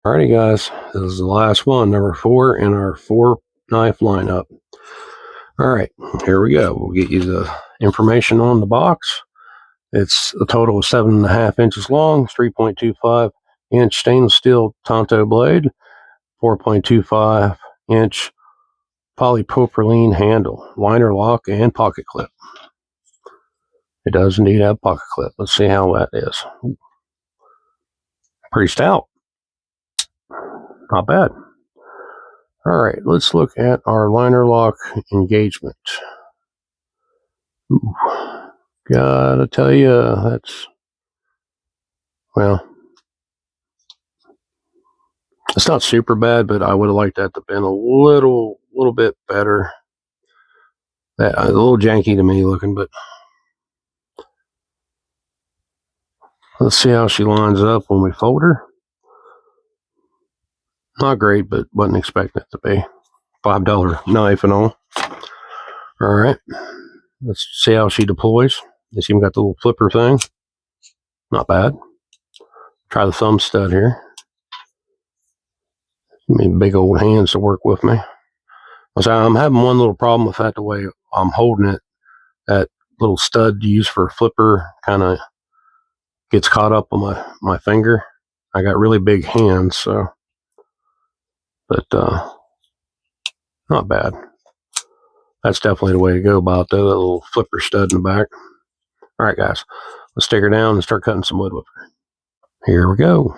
Alrighty guys, this is the last one, number 4 in our 4-knife lineup. Alright, here we go. We'll get you the information on the box. It's a total of 7.5 inches long, 3.25 inch stainless steel Tonto blade, 4.25 inch polypropylene handle, liner lock, and pocket clip. It does indeed have pocket clip. Let's see how that is. Pretty stout. Not bad. All right, let's look at our liner lock engagement. Ooh, gotta tell you, that's, well, it's not super bad, but I would have liked that to have been a little bit better. That a little janky to me looking, but let's see how she lines up when we fold her. Not great, but wasn't expecting it to be. $5 knife and all. All right, let's see how she deploys. It's even got the little flipper thing. Not bad. Try the thumb stud here. Give me big old hands to work with me. So I'm having one little problem with that, the way I'm holding it. That little stud used for a flipper kind of gets caught up on my finger. I got really big hands, so, but not bad. That's definitely the way to go about that little flipper stud in the back. All right, guys, let's take her down and start cutting some wood with her. Here we go.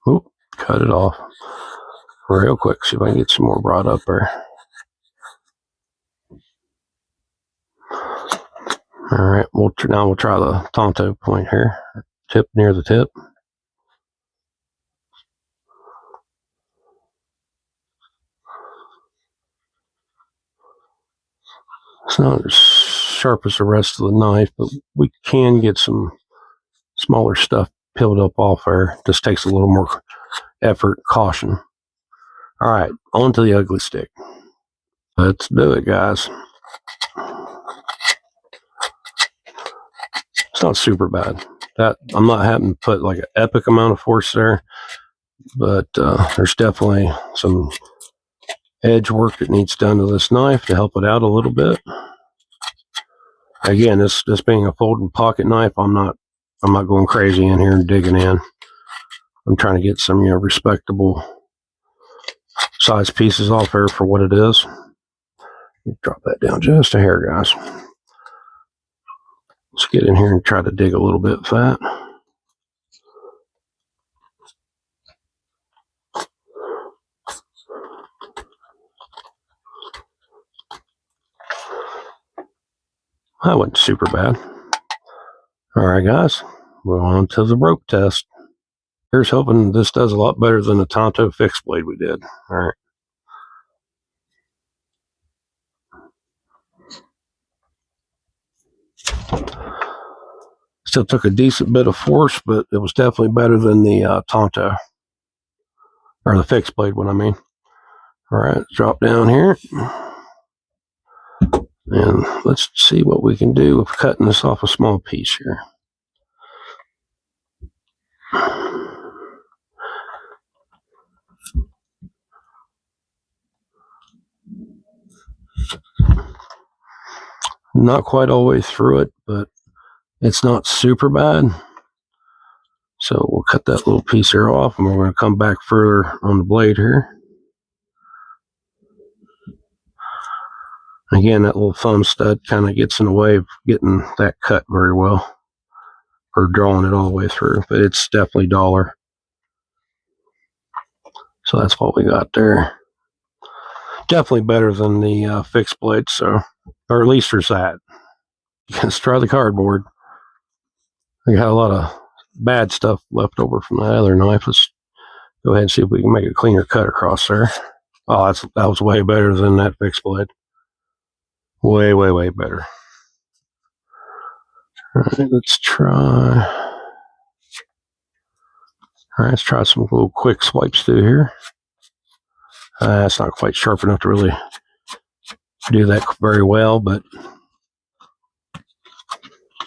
Oop, cut it off real quick. See if I can get some more brought up there. All right, now we'll try the Tonto point here. Tip near the tip. It's not as sharp as the rest of the knife, but we can get some smaller stuff peeled up off there. Just takes a little more effort, caution. All right, on to the ugly stick. Let's do it, guys. It's not super bad. That I'm not having to put like an epic amount of force there, but there's definitely some edge work that needs done to this knife to help it out a little bit. Again, this being a folding pocket knife, I'm not going crazy in here and digging in. I'm trying to get some respectable size pieces off here for what it is. Drop that down just a hair, guys. Let's get in here and try to dig a little bit fat. That wasn't super bad. All right, guys, we're on to the rope test. Here's hoping this does a lot better than the Tonto fixed blade we did. All right. Still took a decent bit of force, but it was definitely better than the Tonto, or the fixed blade one, I mean. All right, drop down here. And let's see what we can do with cutting this off a small piece here. Not quite all the way through it, but it's not super bad. So we'll cut that little piece here off, and we're going to come back further on the blade here. Again, that little thumb stud kind of gets in the way of getting that cut very well, or drawing it all the way through, but it's definitely dollar. So that's what we got there. Definitely better than the fixed blade, so, or at least there's that. Let's try the cardboard. I got a lot of bad stuff left over from that other knife. Let's go ahead and see if we can make a cleaner cut across there. Oh, that was way better than that fixed blade. Way better. All right, let's try. All right, let's try some little quick swipes through here. It's not quite sharp enough to really do that very well, but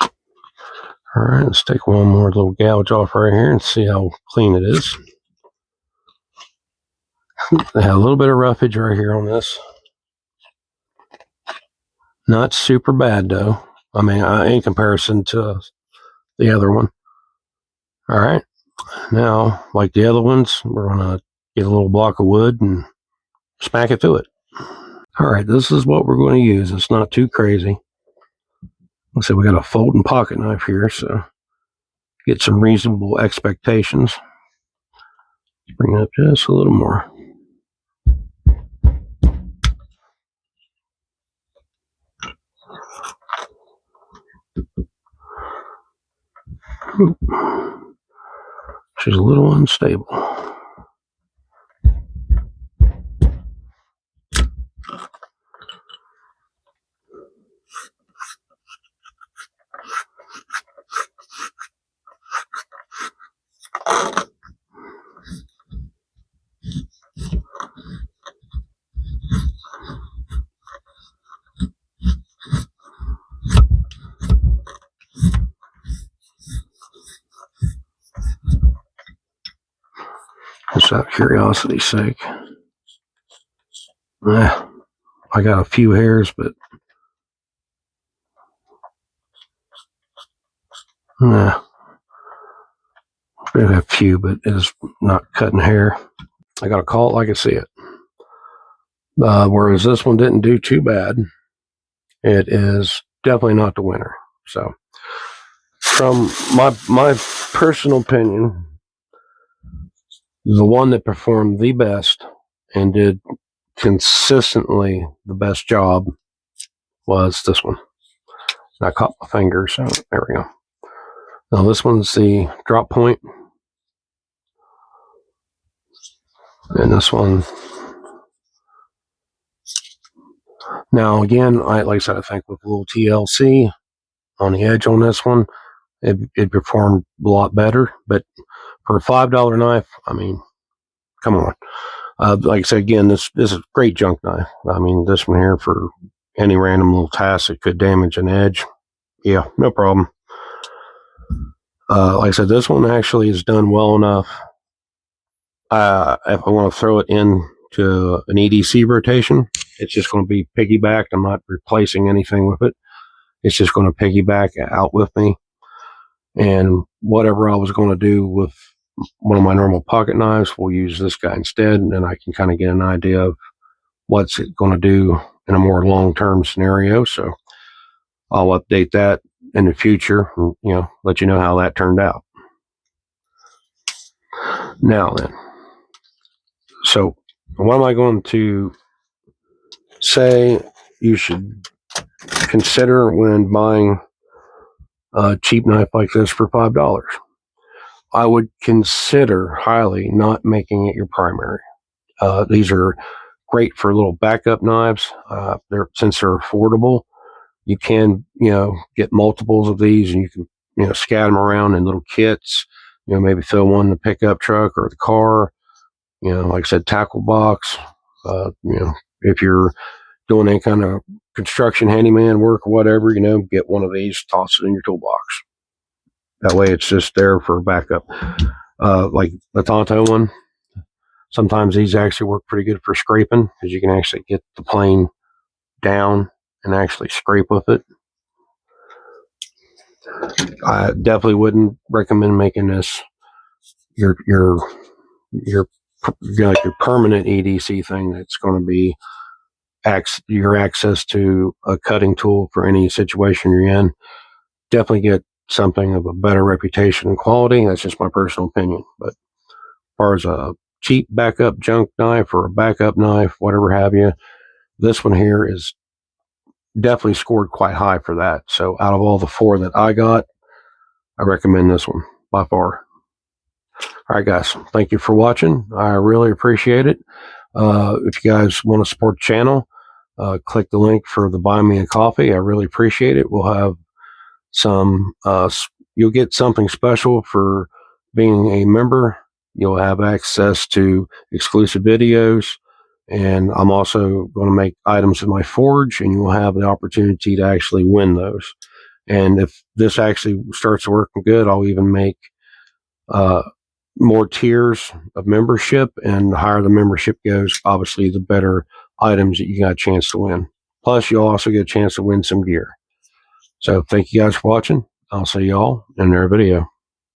all right, let's take one more little gouge off right here and see how clean it is. I have a little bit of roughage right here on this. Not super bad though. I mean, in comparison to the other one. All right, now like the other ones, we're gonna get a little block of wood and smack it through it. All right, this is what we're going to use. It's not too crazy. Like I said, we got a folding pocket knife here, so get some reasonable expectations. Bring it up just a little more. She's a little unstable. Just out of curiosity's sake. I got a few hairs, but I have a few, but it's not cutting hair. I got to call it like I see it. Whereas this one didn't do too bad. It is definitely not the winner. So, from my personal opinion, the one that performed the best and did consistently the best job was this one. And I caught my finger, so there we go. Now this one's the drop point, and this one. Now again, like I said, I think with a little TLC on the edge on this one, it performed a lot better. But for a $5 knife, I mean, come on. Like I said, again, this is a great junk knife. I mean, this one here for any random little task that could damage an edge, yeah, no problem. Like I said, this one actually is done well enough. If I want to throw it into an EDC rotation, it's just going to be piggybacked. I'm not replacing anything with it. It's just going to piggyback out with me. And whatever I was going to do with one of my normal pocket knives, we'll use this guy instead, and then I can kind of get an idea of what's it going to do in a more long-term scenario. So I'll update that in the future, and, let you know how that turned out. Now then, so what am I going to say you should consider when buying a cheap knife like this for $5? I would consider highly not making it your primary. These are great for little backup knives. Since they're affordable, you can, get multiples of these, and you can, scatter them around in little kits. Maybe throw one in the pickup truck or the car. Like I said, tackle box. If you're doing any kind of construction handyman work or whatever, get one of these, toss it in your toolbox. That way it's just there for backup. Like the Tonto one, sometimes these actually work pretty good for scraping, because you can actually get the plane down and actually scrape with it. I definitely wouldn't recommend making this your permanent EDC thing. That's going to be your access to a cutting tool for any situation you're in. Definitely get something of a better reputation and quality. That's just my personal opinion. But as far as a cheap backup junk knife or a backup knife, whatever have you, this one here is definitely scored quite high for that. So out of all the 4 that I got, I recommend this one by far. All right, guys, thank you for watching. I really appreciate it. If you guys want to support the channel, click the link for the Buy Me a Coffee. I really appreciate it. We'll have some, you'll get something special for being a member. You'll have access to exclusive videos, and I'm also going to make items in my forge, and you'll have the opportunity to actually win those. And if this actually starts working good, I'll even make more tiers of membership, and the higher the membership goes, obviously the better items that you got a chance to win. Plus, you'll also get a chance to win some gear. So thank you guys for watching. I'll see y'all in their video.